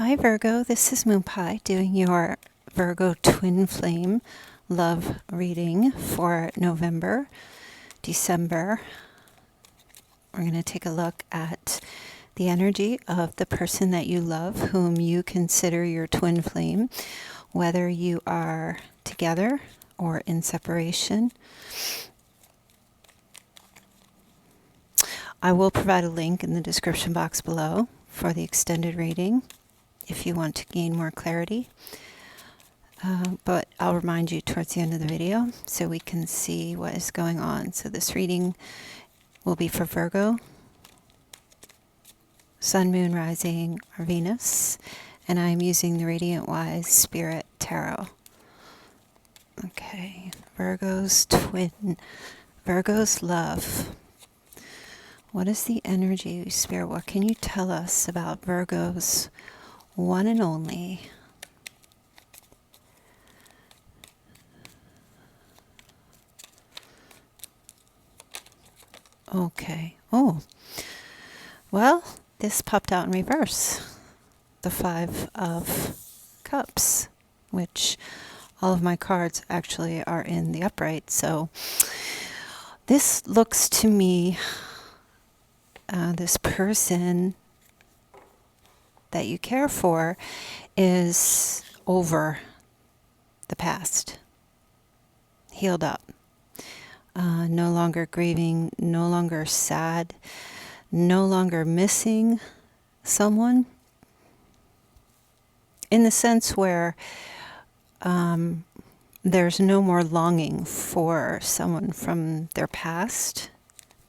Hi Virgo, this is Moon Pie doing your Virgo Twin Flame love reading for November, December. We're going to take a look at the energy of the person that you love, whom you consider your twin flame, whether you are together or in separation. I will provide a link in the description box below for the extended reading if you want to gain more clarity. But I'll remind you towards the end of the video so we can see what is going on. So this reading will be for Virgo, Sun, Moon, Rising, or Venus, and I'm using the Radiant Wise Spirit Tarot. Okay, Virgo's love. What is the energy, Spirit? What can you tell us about Virgo's one and only? Okay. Oh, well, this popped out in reverse. The Five of Cups, which all of my cards actually are in the upright. So this looks to me, this person that you care for is over the past, healed up. No longer grieving, no longer sad, no longer missing someone, in the sense where there's no more longing for someone from their past.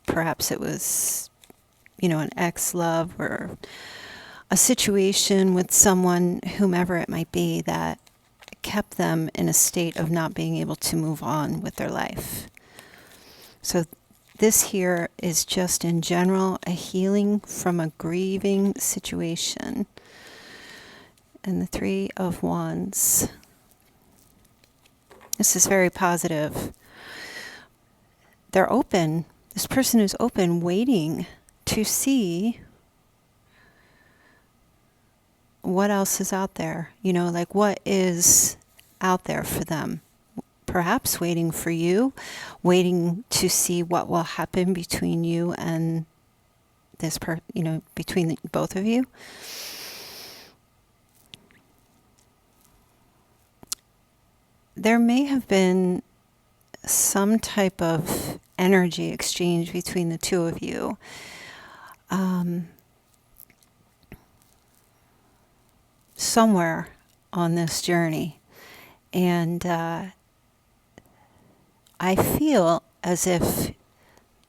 Perhaps it was, an ex-love or a situation with someone, whomever it might be, that kept them in a state of not being able to move on with their life. So this here is just in general a healing from a grieving situation. And the Three of Wands. This is very positive. They're open. This person is open, waiting to see what else is out there. Like what is out there for them. Perhaps waiting for you, waiting to see what will happen between you and this between both of you. There may have been some type of energy exchange between the two of you. Somewhere on this journey. And I feel as if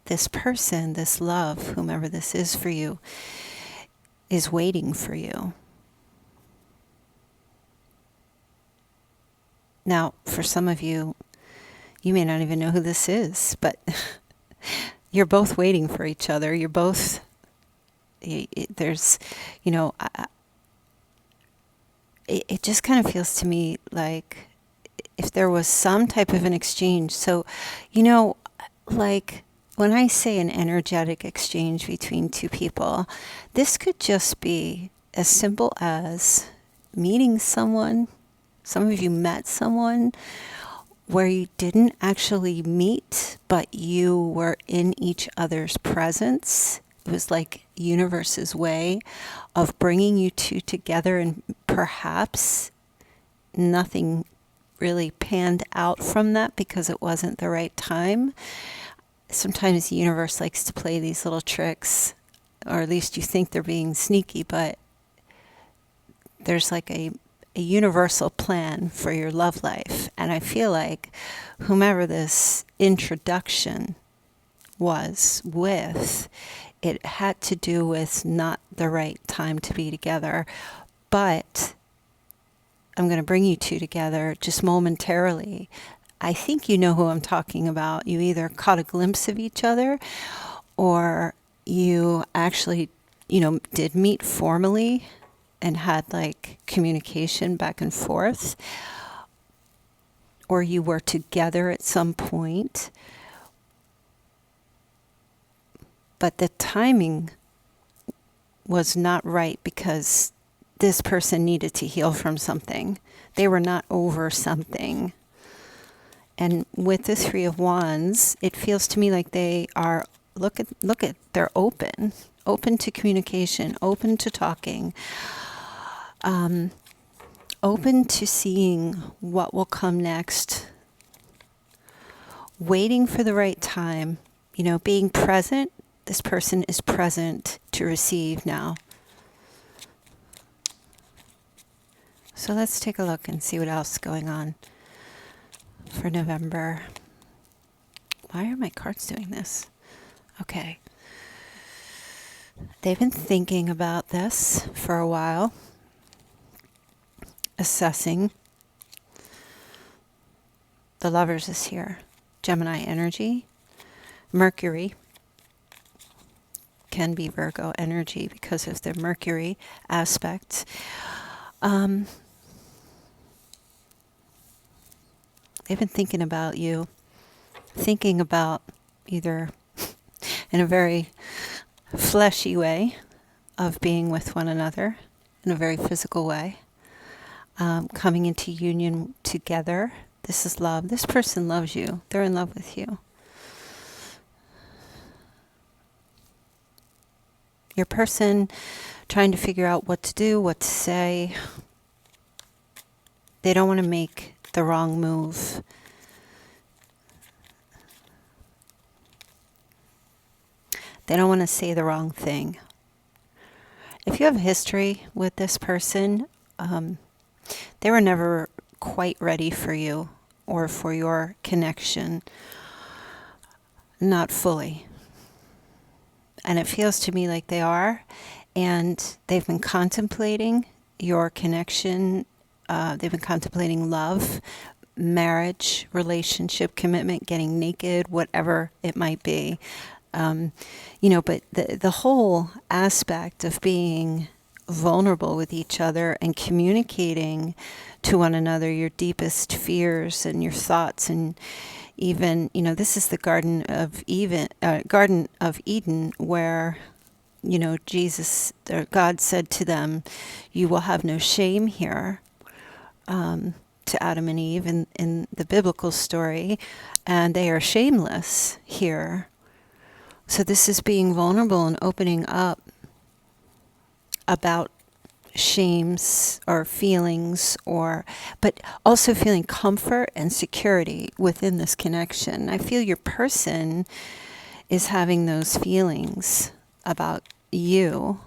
this person, this love, whomever this is for you, is waiting for you. Now, for some of you, you may not even know who this is, but you're both waiting for each other. You're both, there's, it just kind of feels to me like if there was some type of an exchange. So, like when I say an energetic exchange between two people, this could just be as simple as meeting someone. Some of you met someone where you didn't actually meet, but you were in each other's presence. It was like universe's way of bringing you two together, and perhaps nothing really panned out from that because it wasn't the right time. Sometimes the universe likes to play these little tricks, or at least you think they're being sneaky, but there's like a universal plan for your love life. And I feel like whomever this introduction was with, it had to do with not the right time to be together, but I'm going to bring you two together just momentarily. I think you know who I'm talking about. You either caught a glimpse of each other, or you actually, did meet formally and had like communication back and forth, or you were together at some point. But the timing was not right because this person needed to heal from something. They were not over something. And with the Three of Wands, it feels to me like they are, look at, they're open to communication, open to talking, open to seeing what will come next, waiting for the right time, being present. This person is present to receive now. So let's take a look and see what else is going on for November. Why are my cards doing this? Okay. They've been thinking about this for a while, assessing. The Lovers is here. Gemini energy. Mercury can be Virgo energy because of the Mercury aspect. They've been thinking about you, thinking about either in a very fleshy way of being with one another, in a very physical way, coming into union together. This is love. This person loves you. They're in love with you. Your person trying to figure out what to do, what to say. They don't want to make the wrong move. They don't want to say the wrong thing. If you have history with this person, they were never quite ready for you or for your connection. Not fully. And it feels to me like they are. And they've been contemplating your connection. They've been contemplating love, marriage, relationship, commitment, getting naked, whatever it might be. But the whole aspect of being vulnerable with each other and communicating to one another your deepest fears and your thoughts, and even, this is the Garden of Eden, where, Jesus or God said to them, "You will have no shame here." To Adam and Eve in the biblical story, and they are shameless here. So this is being vulnerable and opening up about shames or feelings, but also feeling comfort and security within this connection. I feel your person is having those feelings about you,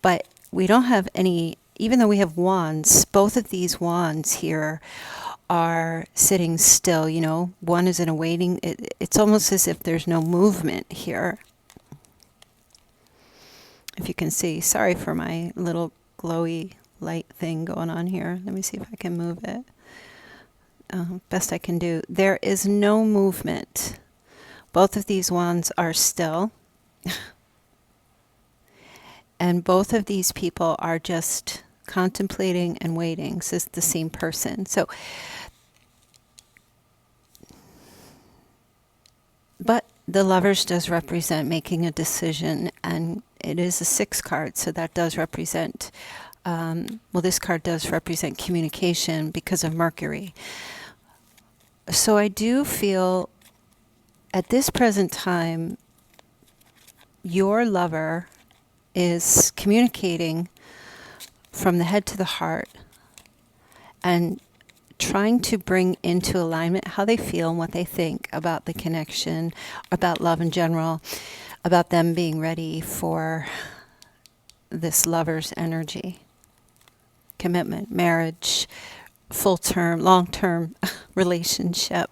but we don't have any. Even though we have wands, both of these wands here are sitting still, one is in a waiting. It's almost as if there's no movement here. If you can see, sorry for my little glowy light thing going on here. Let me see if I can move it. Best I can do. There is no movement. Both of these wands are still. And both of these people are just contemplating and waiting. This is the same person. So, but the Lovers does represent making a decision, and it is a 6 card, so that does represent, this card does represent communication because of Mercury. So I do feel at this present time, your lover is communicating from the head to the heart and trying to bring into alignment how they feel and what they think about the connection, about love in general, about them being ready for this Lover's energy, commitment, marriage, full-term, long-term relationship.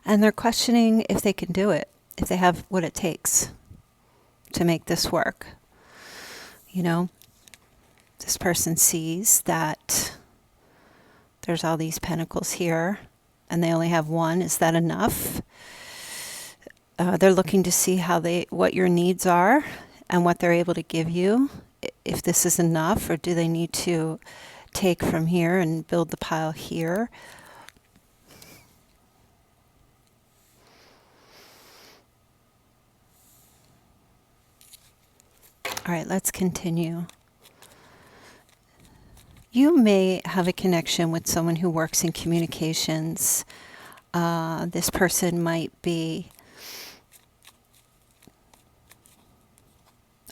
And they're questioning if they can do it, if they have what it takes to make this work. This person sees that there's all these pentacles here and they only have one. Is that enough? They're looking to see what your needs are and what they're able to give you. If this is enough, or do they need to take from here and build the pile here. All right, let's continue. You may have a connection with someone who works in communications. This person might be,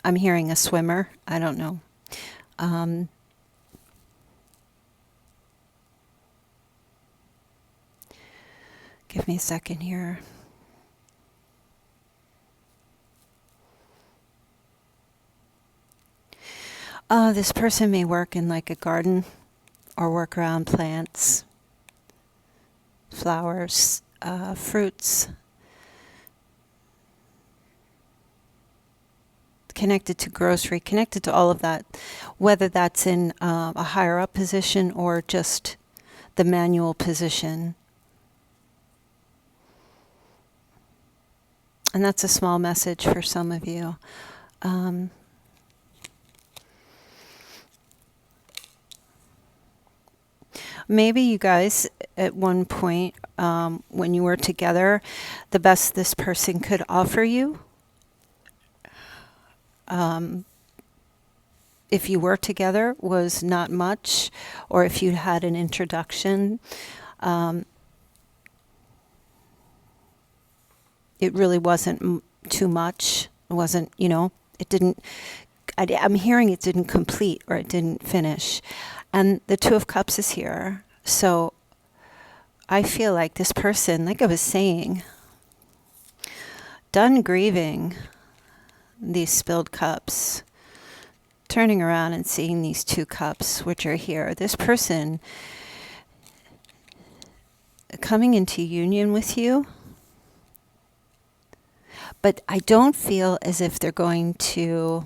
I'm hearing a swimmer. I don't know. Give me a second here. This person may work in like a garden or work around plants, flowers, fruits, connected to grocery, connected to all of that, whether that's in a higher up position or just the manual position. And that's a small message for some of you. Maybe you guys, at one point, when you were together, the best this person could offer you, if you were together, was not much, or if you had an introduction, it really wasn't too much. It wasn't, it didn't, I'm hearing it didn't complete or it didn't finish. And the Two of Cups is here. So I feel like this person, like I was saying, done grieving these spilled cups, turning around and seeing these 2 cups, which are here. This person coming into union with you, but I don't feel as if they're going to,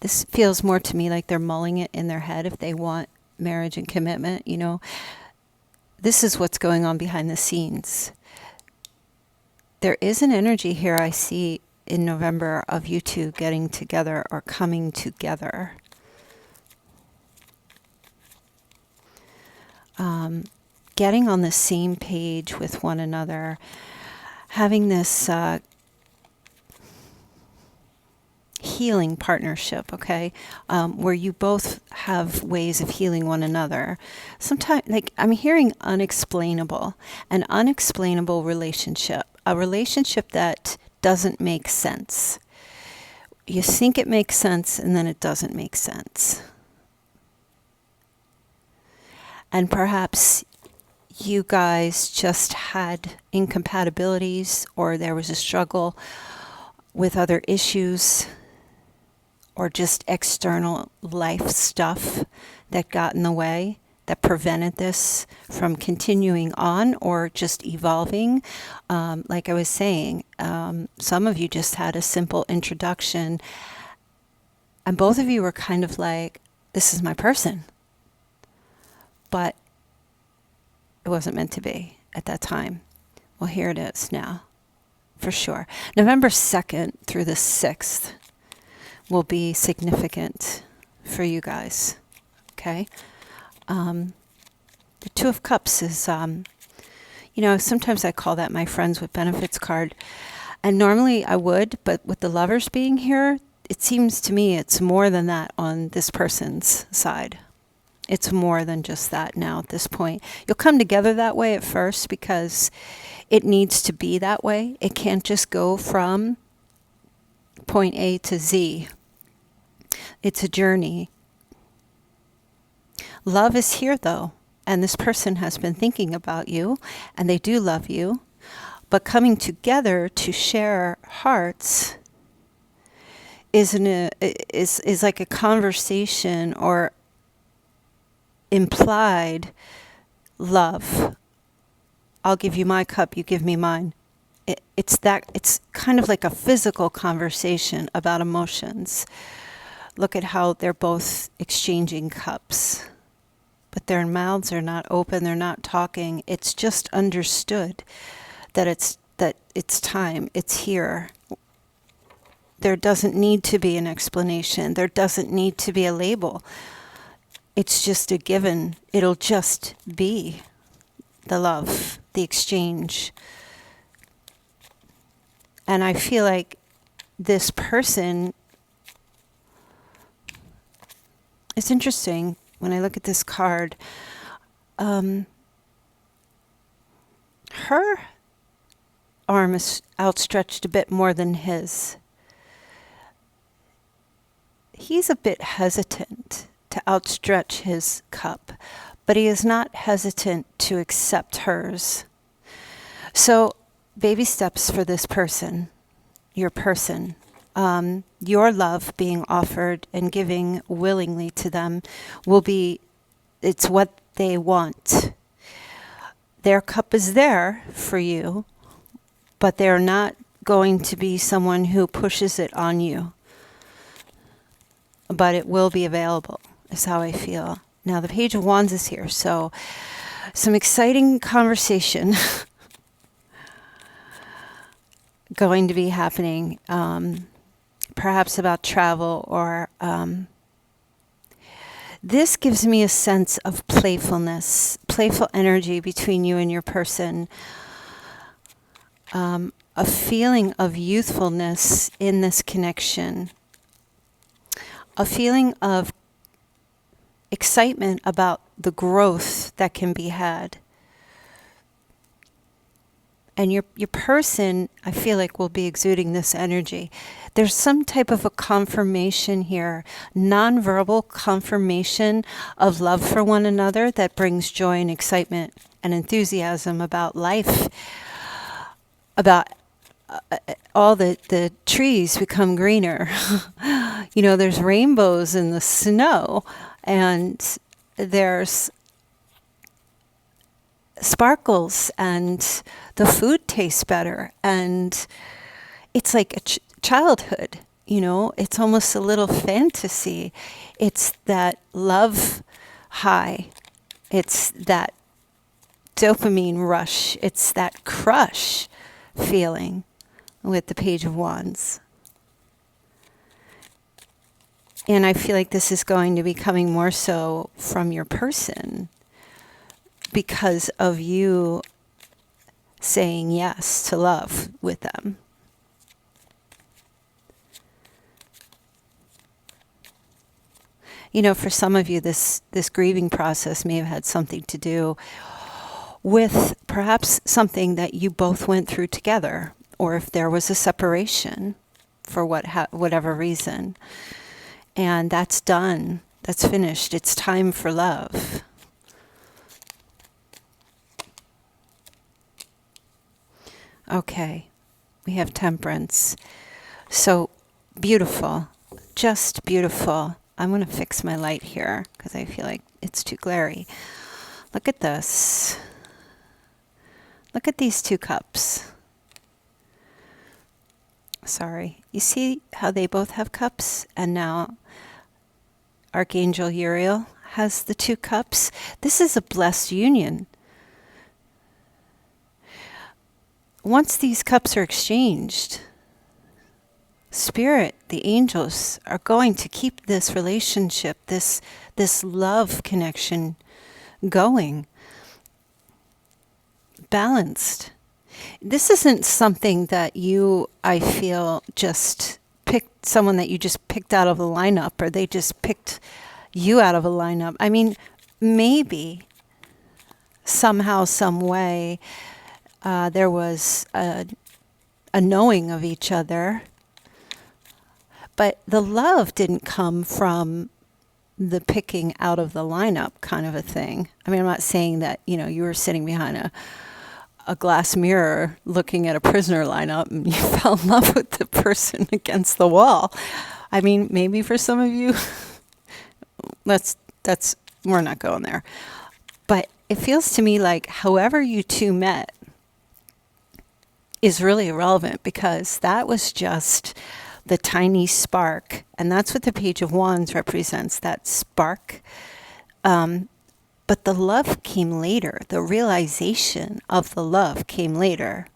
this feels more to me like they're mulling it in their head if they want marriage and commitment, This is what's going on behind the scenes. There is an energy here I see in November of you two getting together or coming together. Getting on the same page with one another, having this healing partnership, okay, where you both have ways of healing one another. Sometimes, like I'm hearing unexplainable, an unexplainable relationship, a relationship that doesn't make sense. You think it makes sense and then it doesn't make sense. And perhaps you guys just had incompatibilities, or there was a struggle with other issues, or just external life stuff that got in the way, that prevented this from continuing on or just evolving. Like I was saying, some of you just had a simple introduction, and both of you were kind of like, this is my person. But it wasn't meant to be at that time. Well, here it is now, for sure. November 2nd through the 6th will be significant for you guys, okay? The Two of Cups is, sometimes I call that my friends with benefits card. And normally I would, but with the Lovers being here, it seems to me it's more than that on this person's side. It's more than just that now at this point. You'll come together that way at first because it needs to be that way. It can't just go from point A to Z. It's a journey. Love is here though, and this person has been thinking about you, and they do love you. But coming together to share hearts is like a conversation or implied love. I'll give you my cup, you give me mine. It's kind of like a physical conversation about emotions. Look at how they're both exchanging cups, but their mouths are not open, they're not talking. It's just understood that it's time, it's here. There doesn't need to be an explanation. There doesn't need to be a label. it's just a given. It'll just be the love, the exchange. And I feel like this person, it's interesting when I look at this card, her arm is outstretched a bit more than his. He's a bit hesitant to outstretch his cup, but he is not hesitant to accept hers. So, baby steps for this person, your person. Your love being offered and giving willingly to them will be, it's what they want. Their cup is there for you, but they're not going to be someone who pushes it on you. But it will be available, is how I feel. Now, the Page of Wands is here, so some exciting conversation going to be happening, perhaps about travel, or this gives me a sense of playfulness, playful energy between you and your person, a feeling of youthfulness in this connection, a feeling of excitement about the growth that can be had. And your person, I feel like, will be exuding this energy. There's some type of a confirmation here, nonverbal confirmation of love for one another that brings joy and excitement and enthusiasm about life, about all the trees become greener. You know, there's rainbows in the snow, and there's sparkles, and the food tastes better, and it's like a childhood, you know, it's almost a little fantasy. It's that love high, it's that dopamine rush, it's that crush feeling with the Page of Wands. And I feel like this is going to be coming more so from your person, because of you saying yes to love with them. You know, for some of you, this grieving process may have had something to do with perhaps something that you both went through together, or if there was a separation for whatever reason. And that's done. That's finished. It's time for love. Okay, we have Temperance. So beautiful, just beautiful. I'm going to fix my light here because I feel like it's too glary. Look at this. Look at these two cups. Sorry. You see how they both have cups? And now Archangel Uriel has the two cups. This is a blessed union. Once these cups are exchanged, Spirit, the angels, are going to keep this relationship, this love connection going, balanced. This isn't something that you, I feel, just picked someone that you just picked out of a lineup, or they just picked you out of a lineup. I mean, maybe somehow, some way, there was a knowing of each other, but the love didn't come from the picking out of the lineup kind of a thing. I mean, I'm not saying that, you know, you were sitting behind a glass mirror looking at a prisoner lineup and you fell in love with the person against the wall. I mean, maybe for some of you, we're not going there. But it feels to me like however you two met is really irrelevant, because that was just the tiny spark. And that's what the Page of Wands represents, that spark. But the love came later. The realization of the love came later,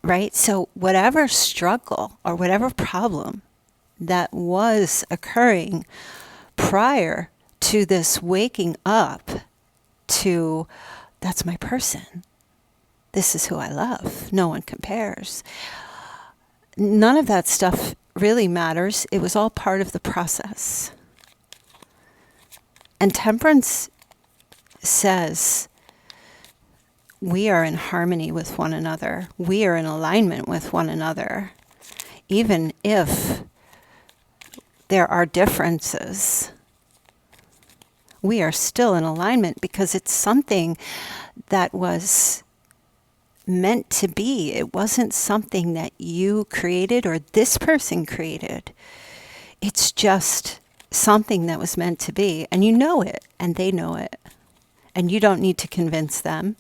right? So whatever struggle or whatever problem that was occurring prior to this waking up to, that's my person. This is who I love. No one compares. None of that stuff really matters. It was all part of the process. And temperance says we are in harmony with one another. We are in alignment with one another. Even if there are differences, we are still in alignment because it's something that was meant to be. It wasn't something that you created or this person created. It's just something that was meant to be. And you know it, and they know it. And you don't need to convince them.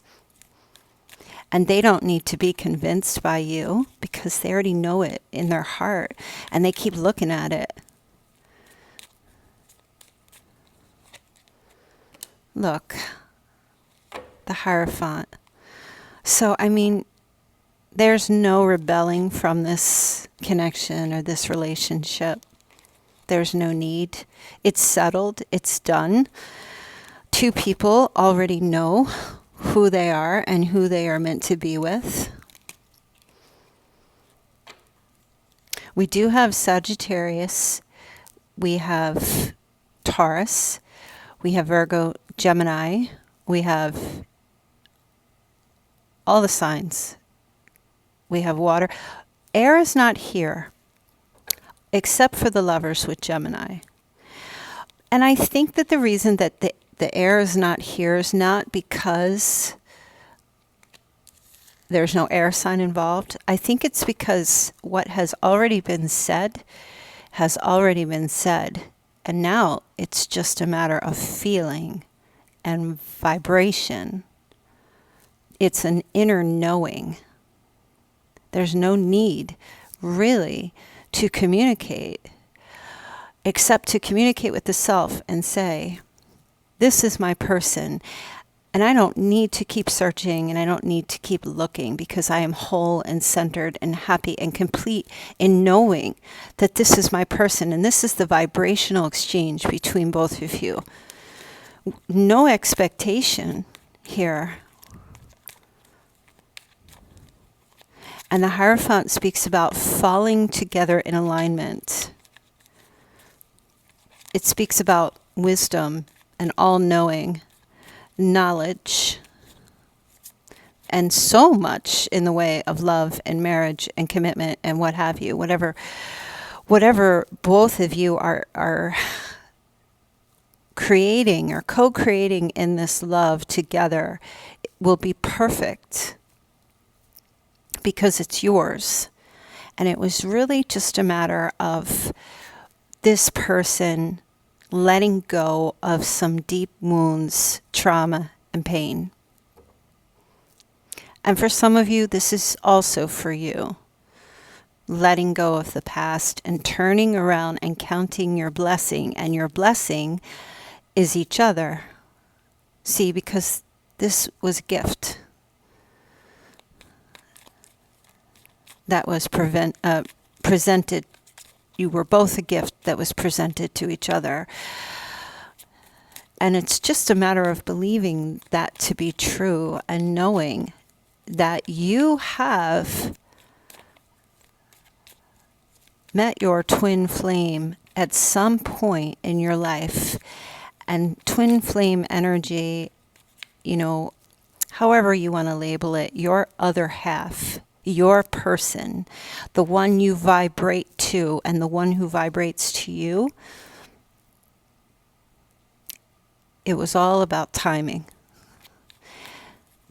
And they don't need to be convinced by you because they already know it in their heart. And they keep looking at it. Look, the Hierophant. So, I mean, there's no rebelling from this connection or this relationship. There's no need. It's settled. It's done. Two people already know who they are and who they are meant to be with. We do have Sagittarius. We have Taurus. We have Virgo, Gemini. We have all the signs. We have water. Air is not here, except for the Lovers with Gemini. And I think that the reason that the air is not here is not because there's no air sign involved. I think it's because what has already been said has already been said. And now it's just a matter of feeling and vibration. It's an inner knowing. There's no need, really, to communicate, except to communicate with the self and say, this is my person. And I don't need to keep searching and I don't need to keep looking because I am whole and centered and happy and complete in knowing that this is my person. And this is the vibrational exchange between both of you. No expectation here. And the Hierophant speaks about falling together in alignment. It speaks about wisdom and all-knowing, knowledge, and so much in the way of love and marriage and commitment and what have you. Whatever both of you are creating or co-creating in this love together will be perfect. Because it's yours. And it was really just a matter of this person letting go of some deep wounds, trauma, and pain. And for some of you, this is also for you. Letting go of the past and turning around and counting your blessing. And your blessing is each other. See, because this was a gift. That was presented. You were both a gift that was presented to each other. And it's just a matter of believing that to be true and knowing that you have met your twin flame at some point in your life. And twin flame energy, however you want to label it, your other half, your person, the one you vibrate to and the one who vibrates to you, it was all about timing.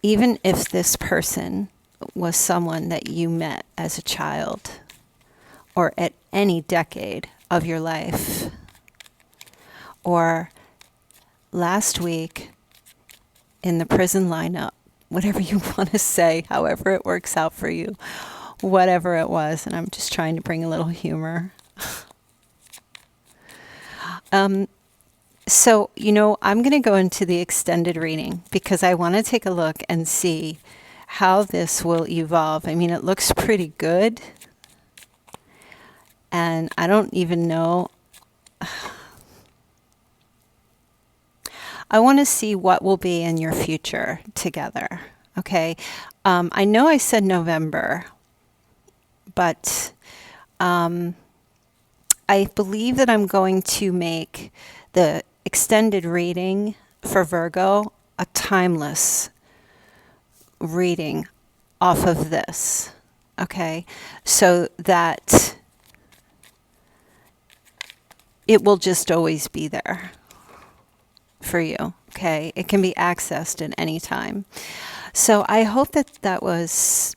Even if this person was someone that you met as a child or at any decade of your life, or last week in the prison lineup, whatever you want to say, however it works out for you, whatever it was. And I'm just trying to bring a little humor. So, I'm going to go into the extended reading because I want to take a look and see how this will evolve. I mean, it looks pretty good. And I don't even know. I want to see what will be in your future together. Okay. I know I said November, but I believe that I'm going to make the extended reading for Virgo a timeless reading off of this. Okay. So that it will just always be there for you. Okay. It can be accessed at any time. So I hope that that was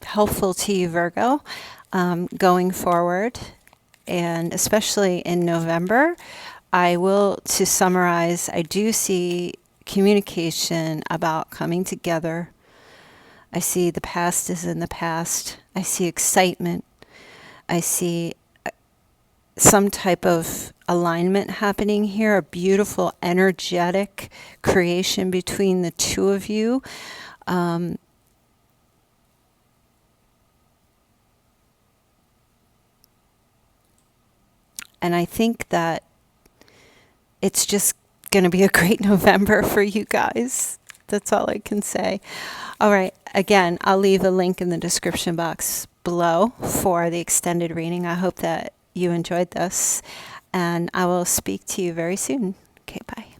helpful to you, Virgo, going forward. And especially in November, to summarize, I do see communication about coming together. I see the past is in the past. I see excitement. I see some type of alignment happening here, a beautiful energetic creation between the two of you. And I think that it's just going to be a great November for you guys. That's all I can say. All right. Again, I'll leave a link in the description box below for the extended reading. I hope that you enjoyed this, and I will speak to you very soon. Okay, bye.